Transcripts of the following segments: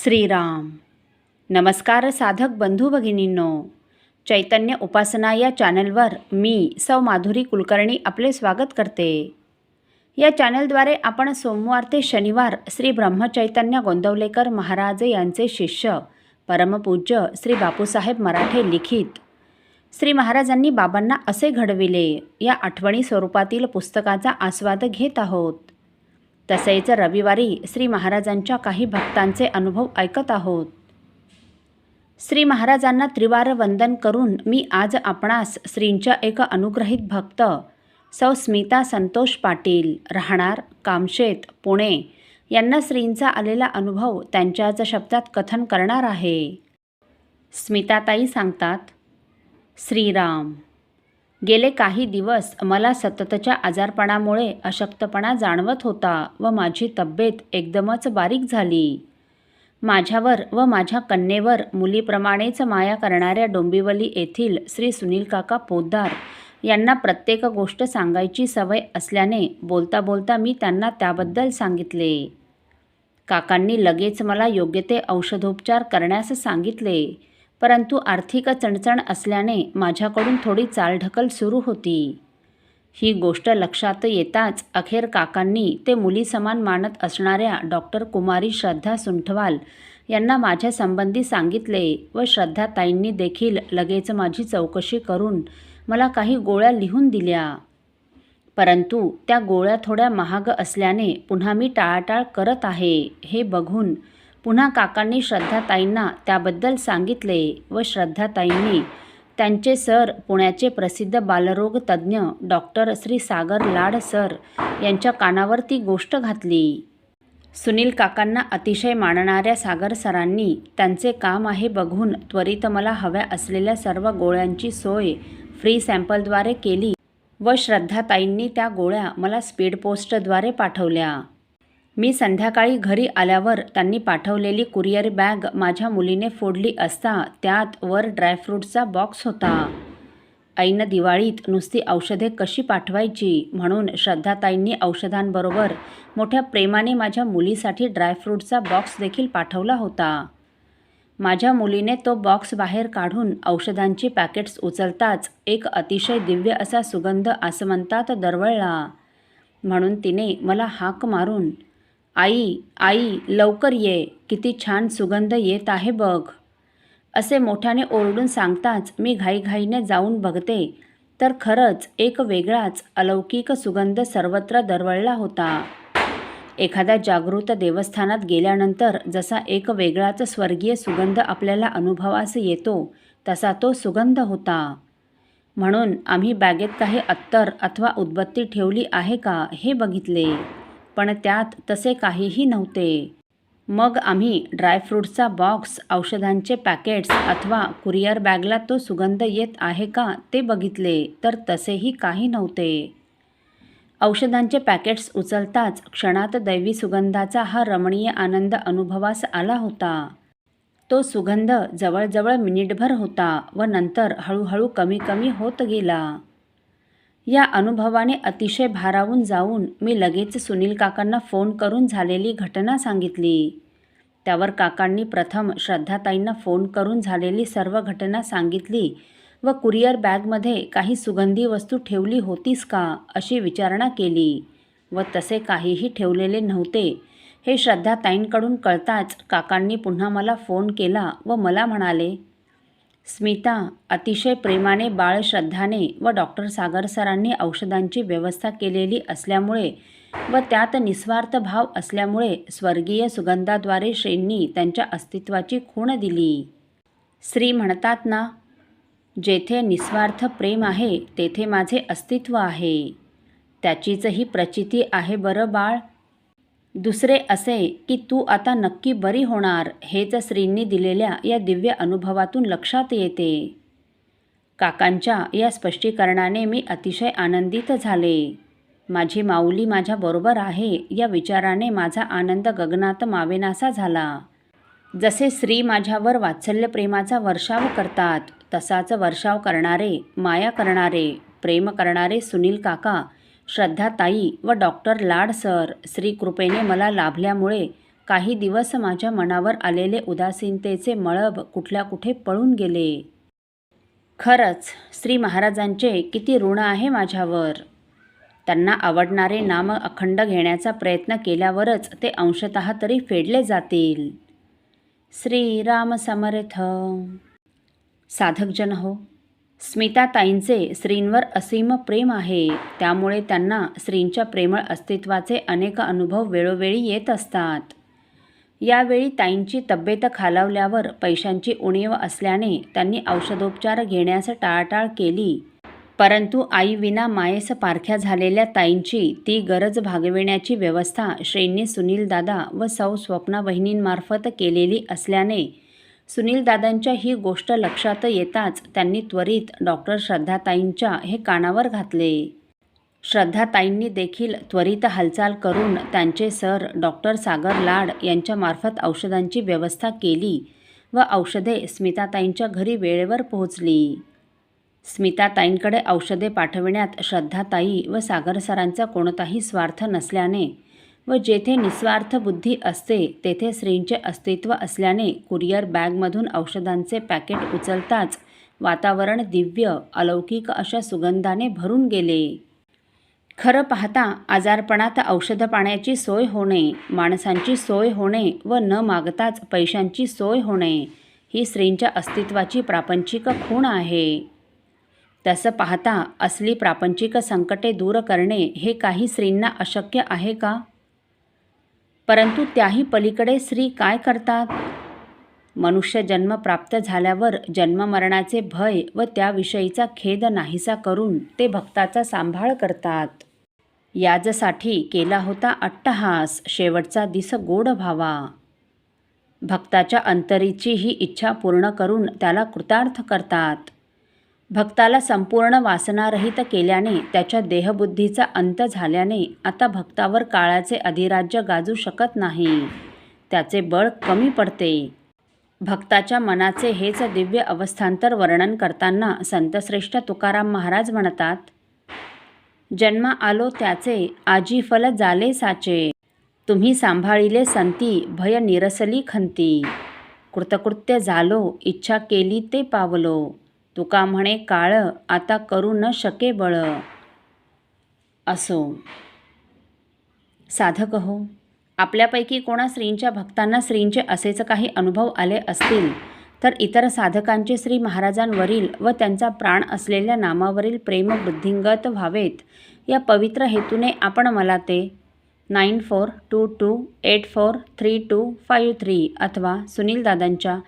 श्रीराम. नमस्कार साधक बंधू भगिनींनो, चैतन्य उपासना या चॅनलवर मी सौ माधुरी कुलकर्णी आपले स्वागत करते. या चॅनलद्वारे आपण सोमवार ते शनिवार श्री ब्रह्मचैतन्य गोंदवलेकर महाराज यांचे शिष्य परमपूज्य श्री बापूसाहेब मराठे लिखित श्री महाराजांनी बाबांना असे घडविले या आठवणी स्वरूपातील पुस्तकाचा आस्वाद घेत आहोत. तसेच रविवारी श्री महाराजांच्या काही भक्तांचे अनुभव ऐकत आहोत. श्री महाराजांना त्रिवार वंदन करून मी आज आपणास श्रींच्या एक अनुग्रहित भक्त सौ स्मिता संतोष पाटील राहणार कामशेत पुणे यांना श्रींचा आलेला अनुभव त्यांच्याच शब्दात कथन करणार आहे. स्मिताताई सांगतात, श्रीराम. गेले काही दिवस मला सततच्या आजारपणामुळे अशक्तपणा जाणवत होता व माझी तब्येत एकदमच बारीक झाली. माझ्यावर व माझ्या कन्येवर मुलीप्रमाणेच माया करणाऱ्या डोंबिवली येथील श्री सुनील काका पोद्दार यांना प्रत्येक गोष्ट सांगायची सवय असल्याने बोलता बोलता मी त्यांना त्याबद्दल सांगितले. काकांनी लगेच मला योग्य ते औषधोपचार करण्यास सांगितले, परंतु आर्थिक चणचण असल्याने माझ्याकडून थोडी चालढकल सुरू होती. ही गोष्ट लक्षात येताच अखेर काकांनी ते मुलीसमान मानत असणाऱ्या डॉक्टर कुमारी श्रद्धा सुंठवाल यांना माझ्या संबंधी सांगितले व श्रद्धाताईंनी देखील लगेच माझी चौकशी करून मला काही गोळ्या लिहून दिल्या. परंतु त्या गोळ्या थोड्या महाग असल्याने पुन्हा मी टाळाटाळ करत आहे हे बघून पुन्हा काकांनी श्रद्धाताईंना त्याबद्दल सांगितले व श्रद्धाताईंनी त्यांचे सर पुण्याचे प्रसिद्ध बालरोग तज्ज्ञ डॉक्टर श्री सागर लाड सर यांच्या कानावर ती गोष्ट घातली. सुनील काकांना अतिशय मानणाऱ्या सागर सरांनी त्यांचे काम आहे बघून त्वरित मला हव्या असलेल्या सर्व गोळ्यांची सोय फ्री सॅम्पलद्वारे केली व श्रद्धाताईंनी त्या गोळ्या मला स्पीड पोस्टद्वारे पाठवल्या. मी संध्याकाळी घरी आल्यावर त्यांनी पाठवलेली कुरिअर बॅग माझ्या मुलीने फोडली असता त्यात वर ड्रायफ्रूटचा बॉक्स होता. ऐन दिवाळीत नुसती औषधे कशी पाठवायची म्हणून श्रद्धाताईंनी औषधांबरोबर मोठ्या प्रेमाने माझ्या मुलीसाठी ड्रायफ्रूटचा बॉक्स देखील पाठवला होता. माझ्या मुलीने तो बॉक्स बाहेर काढून औषधांची पॅकेट्स उचलताच एक अतिशय दिव्य असा सुगंध आसमंतात दरवळला. म्हणून तिने मला हाक मारून, आई आई लवकर ये, किती छान सुगंध येत आहे बघ, असे मोठ्याने ओरडून सांगताच मी घाईघाईने जाऊन बघते तर खरंच एक वेगळाच अलौकिक सुगंध सर्वत्र दरवळला होता. एखाद्या जागृत देवस्थानात गेल्यानंतर जसा एक वेगळाच स्वर्गीय सुगंध आपल्याला अनुभवास येतो तसा तो सुगंध होता. म्हणून आम्ही बॅगेत काही अत्तर अथवा उदबत्ती ठेवली आहे का हे बघितले, पण त्यात तसे काहीही नव्हते. मग आम्ही ड्रायफ्रूटचा बॉक्स, औषधांचे पॅकेट्स अथवा कुरिअर बॅगला तो सुगंध येत आहे का ते बघितले तर तसेही काही नव्हते. औषधांचे पॅकेट्स उचलताच क्षणात दैवी सुगंधाचा हा रमणीय आनंद अनुभवास आला होता. तो सुगंध जवळजवळ मिनिटभर होता व नंतर हळूहळू कमी कमी होत गेला. या अनुभवाने अतिशय भारावून जाऊन मी लगेच सुनील काकांना फोन करून झालेली घटना सांगितली. त्यावर काकांनी प्रथम श्रद्धाताईंना फोन करून झालेली सर्व घटना सांगितली व कुरिअर बॅगमध्ये काही सुगंधी वस्तू ठेवली होतीस का अशी विचारणा केली व तसे काहीही ठेवलेले नव्हते हे श्रद्धाताईंकडून कळताच काकांनी पुन्हा मला फोन केला व मला म्हणाले, स्मिता, अतिशय प्रेमाने बाळ श्रद्धाने व डॉक्टर सागर सरांनी औषधांची व्यवस्था केलेली असल्यामुळे व त्यात निस्वार्थ भाव असल्यामुळे स्वर्गीय सुगंधाद्वारे श्रींनी त्यांच्या अस्तित्वाची खूण दिली. श्री म्हणतात ना, जेथे निस्वार्थ प्रेम आहे तेथे माझे अस्तित्व आहे. त्याचीच ही प्रचिती आहे बरं बाळ. दुसरे असे की तू आता नक्की बरी होणार हेच श्रींनी दिलेल्या या दिव्य अनुभवातून लक्षात येते. काकांच्या या स्पष्टीकरणाने मी अतिशय आनंदित झाले. माझी माऊली माझ्याबरोबर आहे या विचाराने माझा आनंद गगनात मावेनासा झाला. जसे श्री माझ्यावर वात्सल्य प्रेमाचा वर्षाव करतात तसाच वर्षाव करणारे, माया करणारे, प्रेम करणारे सुनील काका, श्रद्धाताई व डॉक्टर लाड सर श्रीकृपेने मला लाभल्यामुळे काही दिवस माझ्या मनावर आलेले उदासीनतेचे मळभ कुठल्या कुठे पळून गेले. खरंच श्री महाराजांचे किती ऋण आहे माझ्यावर. त्यांना आवडणारे नाम अखंड घेण्याचा प्रयत्न केल्यावरच ते अंशतः तरी फेडले जातील. श्रीराम समर्थ. साधकजन हो, स्मिताताईंचे श्रींवर असीम प्रेम आहे. त्यामुळे त्यांना श्रींच्या प्रेमळ अस्तित्वाचे अनेक अनुभव वेळोवेळी येत असतात. यावेळी ताईंची तब्येत खालावल्यावर पैशांची उणीव असल्याने त्यांनी औषधोपचार घेण्यास टाळाटाळ केली. परंतु आईविना मायेस पारख्या झालेल्या ताईंची ती गरज भागविण्याची व्यवस्था श्रींनी सुनीलदादा व सौ स्वप्ना वहिनींमार्फत केलेली असल्याने सुनीलदादांच्या ही गोष्ट लक्षात येताच त्यांनी त्वरित डॉक्टर श्रद्धाताईंच्या हे कानावर घातले. श्रद्धाताईंनी देखील त्वरित हालचाल करून त्यांचे सर डॉक्टर सागर लाड यांच्यामार्फत औषधांची व्यवस्था केली व औषधे स्मिताताईंच्या घरी वेळेवर पोहोचली. स्मिताताईंकडे औषधे पाठविण्यात श्रद्धाताई व सागर सरांचा कोणताही स्वार्थ नसल्याने व जेथे निस्वार्थ बुद्धी असते तेथे श्रींचे अस्तित्व असल्याने कुरिअर बॅगमधून औषधांचे पॅकेट उचलताच वातावरण दिव्य अलौकिक अशा सुगंधाने भरून गेले. खरं पाहता आजारपणात औषध पाण्याची सोय होणे, माणसांची सोय होणे व न मागताच पैशांची सोय होणे ही श्रींच्या अस्तित्वाची प्रापंचिक खूण आहे. तसं पाहता असली प्रापंचिक संकटे दूर करणे हे काही श्रींना अशक्य आहे का? परंतु त्याही पलीकडे श्री काय करतात? मनुष्य जन्म प्राप्त झाल्यावर जन्ममरणाचे भय व त्याविषयीचा खेद नाहीसा करून ते भक्ताचा सांभाळ करतात. याजसाठी केला होता अट्टहास, शेवटचा दिस गोड व्हावा. भक्ताच्या अंतरीची ही इच्छा पूर्ण करून त्याला कृतार्थ करतात. भक्ताला संपूर्ण वासनारहित केल्याने त्याच्या देहबुद्धीचा अंत झाल्याने आता भक्तावर काळाचे अधिराज्य गाजू शकत नाही. त्याचे बळ कमी पडते. भक्ताच्या मनाचे हेच दिव्य अवस्थांतर वर्णन करताना संतश्रेष्ठ तुकाराम महाराज म्हणतात, जन्म आलो त्याचे आजी फल जाले साचे. तुम्ही सांभाळिले संती भय निरसली खंती. कृतकृत्य झालो इच्छा केली ते पावलो. तुका म्हणे काळ आता करू न शके बळ. असो साधक हो, आपल्यापैकी कोणा श्रींच्या भक्तांना श्रींचे असेच काही अनुभव आले असतील तर इतर साधकांचे श्री महाराजांवरील व त्यांचा प्राण असलेल्या नामावरील प्रेम वृद्धिंगत व्हावेत या पवित्र हेतूने आपण मला ते 9422843253 अथवा सुनीलदादांच्या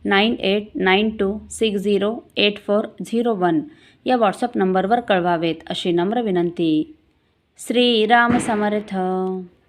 9892608401 या व्हॉट्सअप नंबरवर कळवावेत अशी नम्र विनंती. श्रीराम समर्थ.